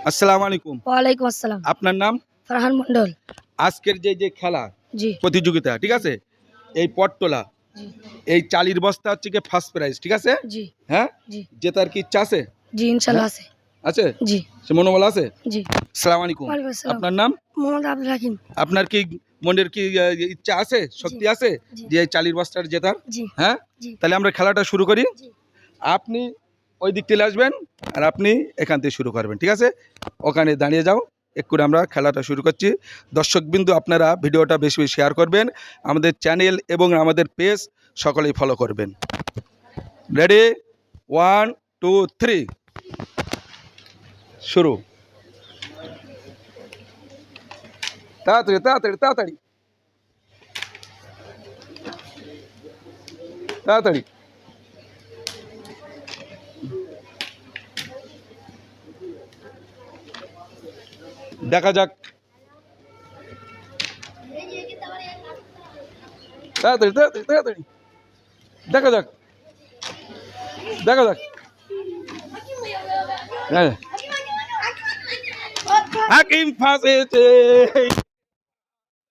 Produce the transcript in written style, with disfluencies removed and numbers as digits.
আসসালামু আলাইকুম। ওয়ালাইকুম আসসালাম। আপনার নাম? ফারহান মন্ডল। আজকের যে খেলা জি প্রতিযোগিতা, ঠিক আছে, এই পটতলা, জি এই চালির বস্তা হচ্ছে কি ফার্স্ট প্রাইজ, ঠিক আছে? জি হ্যাঁ, জি জেতার কি ইচ্ছা আছে? জি ইনশাল্লাহ আছে। আছে, জি সে মনোবল আছে। জি। আসসালামু আলাইকুম। ওয়ালাইকুম আসসালাম। আপনার নাম? মোহাম্মদ আব্দুল হাকিম। আপনার কি মনের কি ইচ্ছা আছে, শক্তি আছে জি। যে এই চালির বস্তার জেতার? জি হ্যাঁ, জি তাহলে আমরা খেলাটা শুরু করি। জি। আপনি ওই দিক থেকে আসবেন আর আপনি এখান থেকে শুরু করবেন, ঠিক আছে? ওখানে দাঁড়িয়ে যাও, একটু আমরা খেলাটা শুরু করছি। দর্শকবিন্দু, আপনারা ভিডিওটা বেশি বেশি শেয়ার করবেন, আমাদের চ্যানেল এবং আমাদের পেজ সকলেই ফলো করবেন। রেডি, 1 2 3 শুরু। তাড়াতাড়ি তাড়াতাড়ি তাড়াতাড়ি তাড়াতাড়ি। দেখা যাক, তাড়াতাড়ি তাড়াতাড়ি তাড়াতাড়ি, দেখা যাক দেখা যাক। হ্যাঁ, হাকিম ফাঁসেছে।